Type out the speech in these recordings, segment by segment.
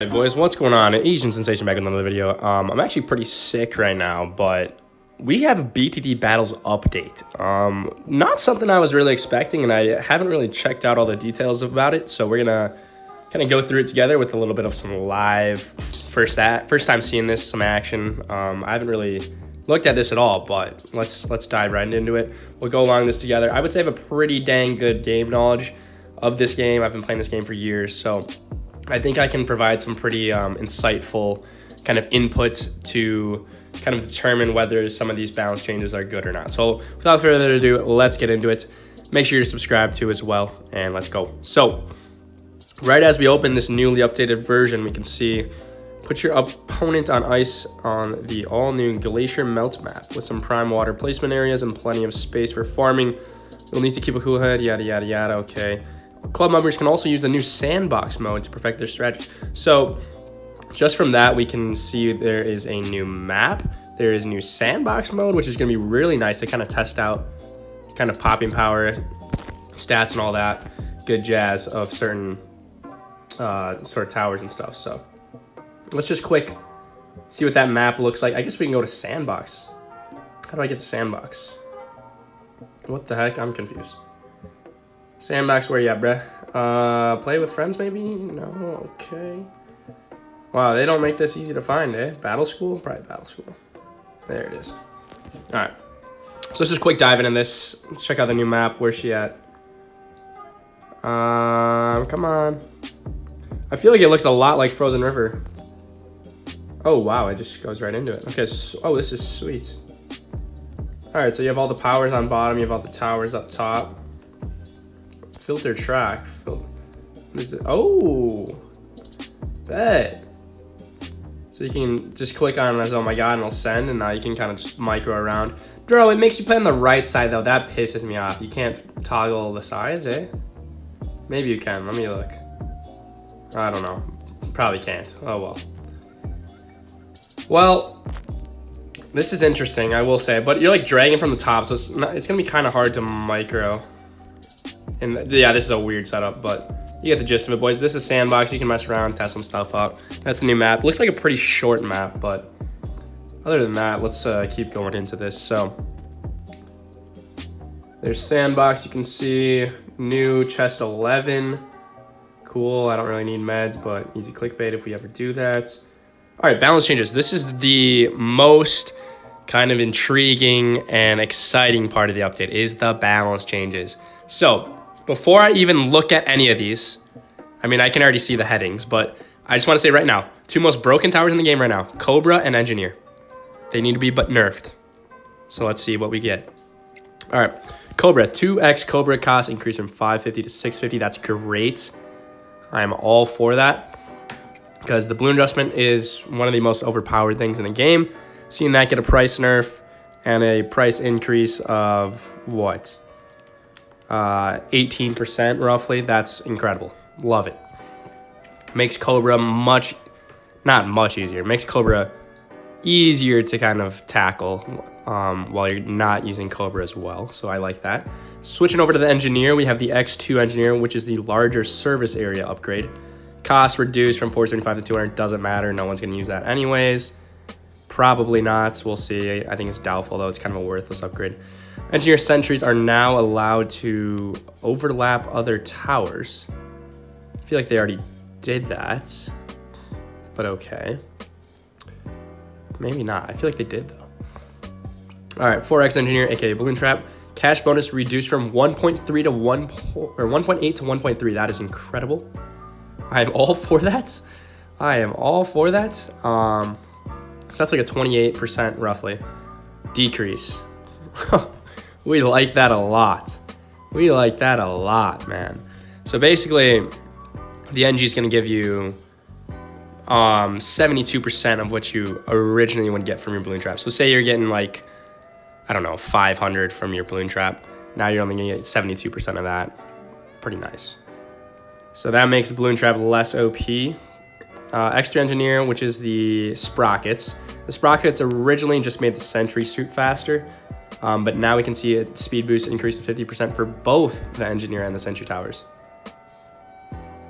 Hey boys, what's going on? Asian Sensation back with another video. I'm actually pretty sick right now, but we have a BTD Battles update. Not something I was really expecting, and I haven't really checked out all the details about it, so we're gonna kind of go through it together with a little bit of some live first time seeing this, some action. I haven't really looked at this at all, but let's dive right into it. We'll go along this together. I would say I have a pretty dang good game knowledge of this game. I've been playing this game for years, so I think I can provide some pretty insightful kind of input to kind of determine whether some of these balance changes are good or not. So without further ado, let's get into it. Make sure you're subscribed to as well, and let's go. So right as we open this newly updated version, we can see put your opponent on ice on the all-new Glacier Melt map with some prime water placement areas and plenty of space for farming. You'll need to keep a cool head, yada, yada, yada, okay. Club members can also use the new sandbox mode to perfect their strategy. So just from that, we can see there is a new map. There is new sandbox mode, which is going to be really nice to kind of test out kind of popping power, stats and all that good jazz of certain sort of towers and stuff. So let's just quick see what that map looks like. I guess we can go to sandbox. How do I get to sandbox? What the heck? I'm confused. Sandbox, where you at, bruh? Play with friends, maybe? No, okay. Wow, they don't make this easy to find, eh? Battle school? Probably battle school. There it is. All right. So let's just quick dive into this. Let's check out the new map. Where's she at? Come on. I feel like it looks a lot like Frozen River. Oh, wow, it just goes right into it. Okay, so, oh, this is sweet. All right, so you have all the powers on bottom. You have all the towers up top. Filter track. What is it? Oh, bet. So you can just click on it as, oh my god, and it'll send, and now you can kind of just micro around. Bro, it makes you play on the right side, though. That pisses me off. You can't toggle the sides, eh? Maybe you can. Let me look. I don't know. Probably can't. Oh, well. Well, this is interesting, I will say. But you're, like, dragging from the top, so it's going to be kind of hard to micro. And yeah, this is a weird setup, but you get the gist of it, boys. This is sandbox. You can mess around, test some stuff out. That's the new map. Looks like a pretty short map, but other than that, let's keep going into this. So there's sandbox. You can see new chest 11. Cool. I don't really need meds, but easy clickbait if we ever do that. All right, balance changes. This is the most kind of intriguing and exciting part of the update is the balance changes. So before I even look at any of these, I mean, I can already see the headings, but I just want to say right now, two most broken towers in the game right now, Cobra and Engineer. They need to be nerfed. So let's see what we get. All right, Cobra, 2x Cobra cost increase from 550 to 650. That's great. I'm all for that because the balloon adjustment is one of the most overpowered things in the game. Seeing that get a price nerf and a price increase of what? 18% roughly. That's incredible. Love it. Makes Cobra not much easier. Makes Cobra easier to kind of tackle while you're not using Cobra as well. So I like that. Switching over to the Engineer, we have the X2 Engineer, which is the larger service area upgrade. Cost reduced from 475 to 200. Doesn't matter. No one's going to use that anyways. Probably not. We'll see. I think it's doubtful, though. It's kind of a worthless upgrade. Engineer sentries are now allowed to overlap other towers. I feel like they already did that, but okay. Maybe not. I feel like they did, though. All right, 4x Engineer, aka Balloon Trap. Cash bonus reduced from 1.3 to 1.8 to 1.3. That is incredible. I am all for that. I am all for that. So that's like a 28% roughly decrease. We like that a lot. We like that a lot, man. So basically, the NG is going to give you 72% of what you originally would get from your balloon trap. So say you're getting like, I don't know, 500 from your balloon trap. Now you're only going to get 72% of that. Pretty nice. So that makes the balloon trap less OP. X3 Engineer, which is the sprockets. The sprockets originally just made the sentry suit faster. But now we can see a speed boost increase to 50% for both the Engineer and the Sentry Towers.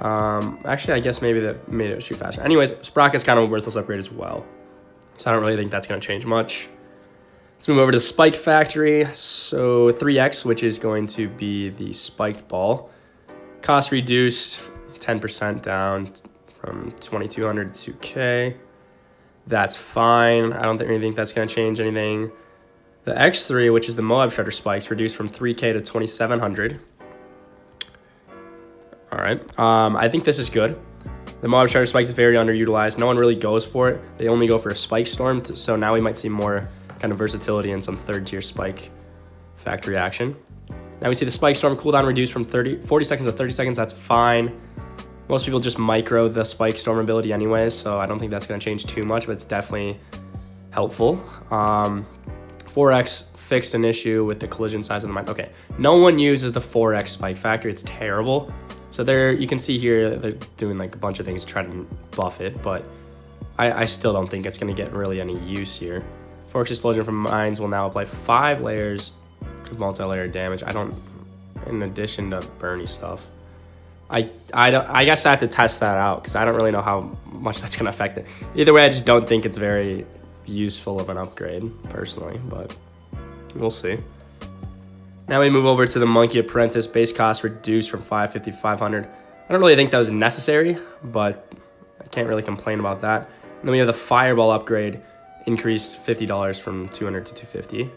Actually, I guess maybe that made it shoot faster. Anyways, Sprock is kind of a worthless upgrade as well. So I don't really think that's going to change much. Let's move over to Spike Factory. So 3x, which is going to be the spiked ball. Cost reduced 10% down from 2200 to 2k. That's fine. I don't really think that's going to change anything. The X3, which is the Moab Shredder spikes, reduced from 3k to 2700. All right. I think this is good. The Moab Shredder spikes is very underutilized. No one really goes for it. They only go for a spike storm. So now we might see more kind of versatility and some third tier spike factory action. Now we see the spike storm cooldown reduced from 40 seconds to 30 seconds. That's fine. Most people just micro the spike storm ability anyways, so I don't think that's going to change too much, but it's definitely helpful. 4x fixed an issue with the collision size of the mine. Okay, no one uses the 4x spike factory. It's terrible. So there, you can see here they're doing like a bunch of things to try to buff it, but I still don't think it's going to get really any use here. 4x explosion from mines will now apply 5 layers of multi-layer damage. In addition to Bernie stuff. I guess I have to test that out because I don't really know how much that's going to affect it. Either way, I just don't think it's very useful of an upgrade personally, but we'll see. Now we move over to the Monkey Apprentice. Base cost reduced from 550 to 500. I don't really think that was necessary, but I can't really complain about that. And then we have the Fireball upgrade, increased $50 from 200 to 250.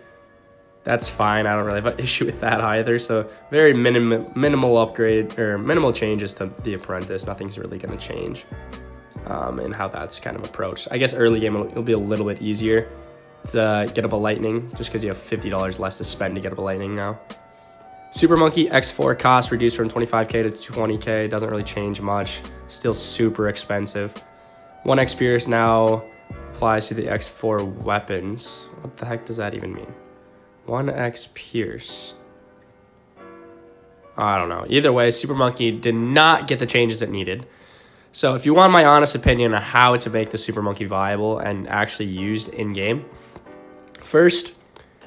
That's fine. I don't really have an issue with that either. So very minimal upgrade or minimal changes to the Apprentice. Nothing's really going to change in how that's kind of approached. I guess early game it'll be a little bit easier to get up a lightning just because you have $50 less to spend to get up a lightning now. Super Monkey X4 cost reduced from 25k to 20k. Doesn't really change much. Still super expensive. 1x Pierce now applies to the X4 weapons. What the heck does that even mean? 1x Pierce. I don't know. Either way, Super Monkey did not get the changes it needed. So if you want my honest opinion on how to make the Super Monkey viable and actually used in-game, first,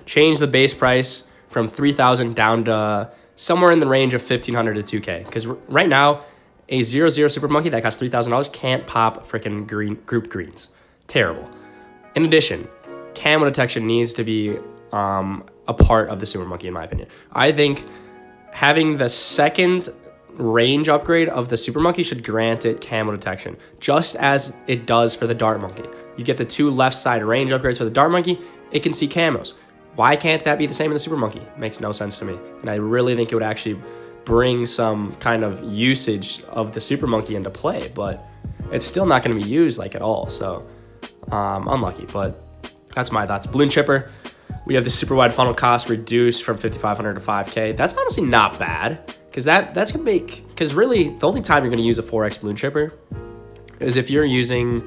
change the base price from 3,000 down to somewhere in the range of 1,500 to 2K. Because right now, a 0-0 Super Monkey that costs $3,000 can't pop freaking group greens. Terrible. In addition, camo detection needs to be a part of the Super Monkey, in my opinion. I think having the second range upgrade of the Super Monkey should grant it camo detection, just as it does for the Dart Monkey. You get the 2 left side range upgrades for the Dart Monkey, it can see camos. Why can't that be the same in the Super Monkey? Makes no sense to me. And I really think it would actually bring some kind of usage of the Super Monkey into play, but it's still not going to be used like at all. So unlucky, but that's my thoughts. Balloon Chipper. We have the super wide funnel cost reduced from 5,500 to 5K. That's honestly not bad because that's gonna make, because really the only time you're gonna use a 4x balloon chipper is if you're using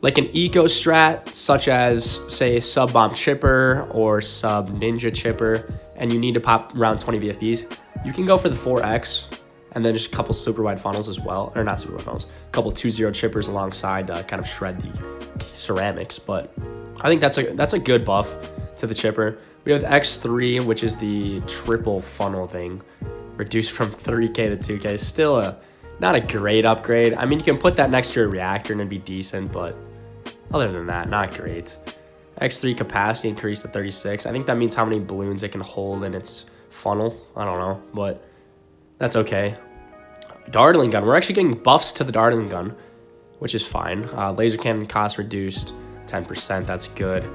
like an eco strat such as say sub bomb chipper or sub ninja chipper, and you need to pop around 20 VFBs. You can go for the 4x and then just a couple super wide funnels as well, or not super wide funnels, a couple 2-0 chippers alongside to kind of shred the ceramics. But I think that's a good buff to the chipper. We have the X3, which is the triple funnel thing, reduced from 3K to 2K. Still not a great upgrade. I mean, you can put that next to a reactor and it'd be decent, but other than that, not great. X3 capacity increased to 36. I think that means how many balloons it can hold in its funnel. I don't know, but that's okay. Dartling gun. We're actually getting buffs to the Dartling gun, which is fine. Laser cannon cost reduced 10%. That's good.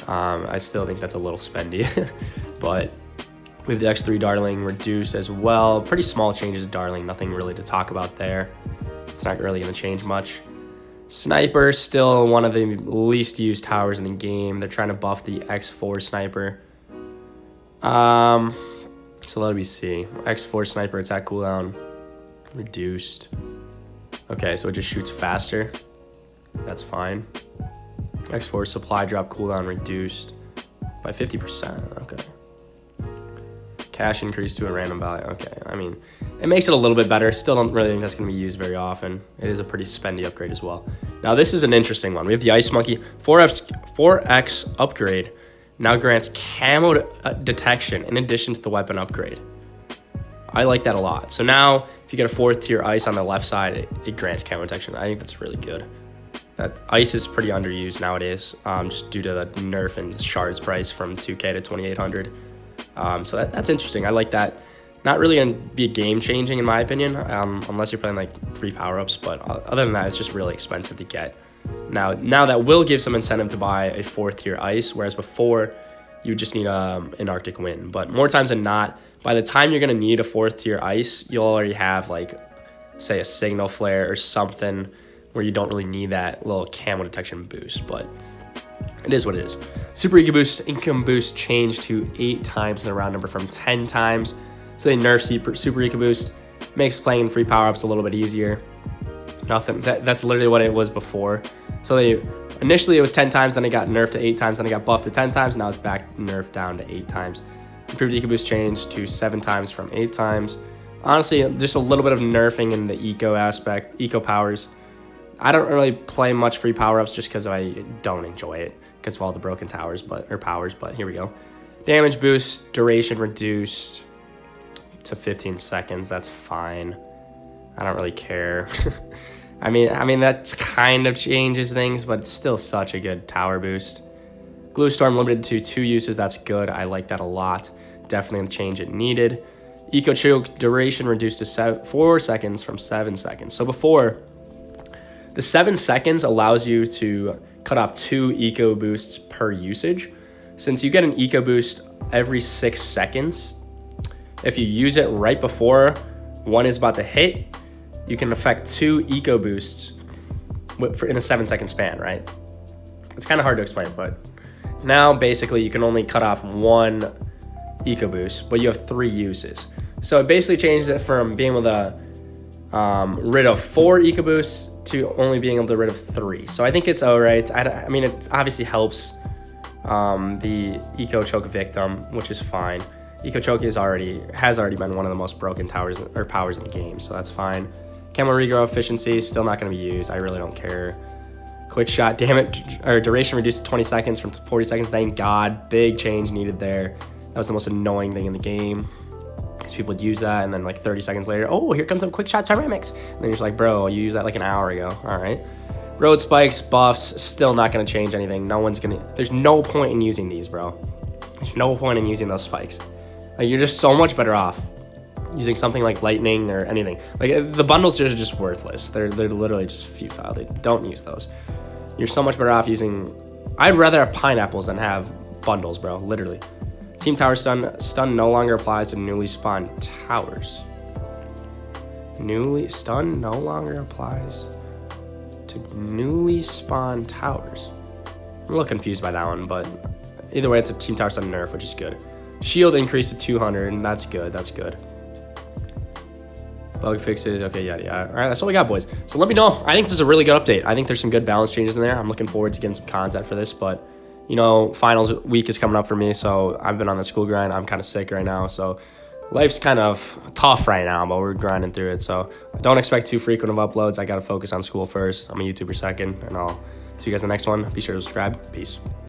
I still think that's a little spendy, but we have the X3 Dartling reduced as well. Pretty small changes to Dartling, nothing really to talk about there. It's not really going to change much. Sniper, still one of the least used towers in the game. They're trying to buff the X4 Sniper. So let me see. X4 Sniper attack cooldown reduced. Okay, so it just shoots faster. That's fine. X4 supply drop cooldown reduced by 50%. Okay. Cash increase to a random value. Okay, I mean, it makes it a little bit better. Still don't really think that's going to be used very often. It is a pretty spendy upgrade as well. Now, this is an interesting one. We have the Ice Monkey 4X upgrade. Now grants camo detection in addition to the weapon upgrade. I like that a lot. So now, if you get a 4th tier ice on the left side, it grants camo protection. I think that's really good. That ice is pretty underused nowadays, just due to the nerf and shards price from 2K to 2,800. So that's interesting. I like that. Not really gonna be a game changing in my opinion, unless you're playing like free power-ups, but other than that, it's just really expensive to get. Now that will give some incentive to buy a 4th tier ice, whereas before you just need an Arctic Wind. But more times than not, by the time you're gonna need a 4th tier ice, you'll already have like, say, a signal flare or something where you don't really need that little camo detection boost, but it is what it is. Super Eco Boost, income boost changed to 8 times in the round number from 10 times. So they nerf Super Eco Boost, makes playing free power-ups a little bit easier. Nothing, that's literally what it was before. So initially it was 10 times, then it got nerfed to 8 times, then it got buffed to 10 times, now it's back nerfed down to 8 times. Improved Eco Boost changed to 7 times from 8 times. Honestly, just a little bit of nerfing in the eco aspect, eco powers. I don't really play much free power-ups just because I don't enjoy it because of all the broken powers, but here we go. Damage boost, duration reduced to 15 seconds. That's fine. I don't really care. I mean that kind of changes things, but it's still such a good tower boost. Glue Storm limited to 2 uses. That's good. I like that a lot. Definitely the change it needed. Eco Choke duration reduced to 4 seconds from 7 seconds. So before, the 7 seconds allows you to cut off 2 eco boosts per usage. Since you get an eco boost every 6 seconds, if you use it right before one is about to hit, you can affect 2 eco boosts in a 7-second span, right? It's kind of hard to explain, but now basically you can only cut off 1 eco boost, but you have 3 uses. So it basically changes it from being able to rid of 4 eco boosts to only being able to rid of 3. So I think it's all right. I mean, it obviously helps the eco choke victim, which is fine. Eco choke has already been one of the most broken powers in the game, so that's fine. Camo regrow efficiency still not going to be used. I really don't care. Quick shot damage or duration reduced to 20 seconds from 40 seconds. Thank God, big change needed there. That was the most annoying thing in the game, because people would use that and then like 30 seconds later, oh, here comes some quick shot ceramics, and then you're just like, bro, you used that like an hour ago. All right. Road spikes buffs still not going to change anything. There's no point in using these, bro. There's no point in using those spikes. Like, you're just so much better off using something like lightning or anything. Like, the bundles are just worthless. They're literally just futile. Don't use those. You're so much better off using... I'd rather have pineapples than have bundles, bro. Literally. Team Tower Stun no longer applies to newly spawned towers. Stun no longer applies to newly spawned towers. I'm a little confused by that one, but either way, it's a Team Tower Stun nerf, which is good. Shield increased to 200, and that's good. That's good. Bug fixes. Okay, yeah. All right, that's all we got, boys. So let me know. I think this is a really good update. I think there's some good balance changes in there. I'm looking forward to getting some content for this, but, you know, finals week is coming up for me, so I've been on the school grind. I'm kind of sick right now, so life's kind of tough right now, but we're grinding through it. So I don't expect too frequent of uploads. I got to focus on school first. I'm a YouTuber second, and I'll see you guys in the next one. Be sure to subscribe. Peace.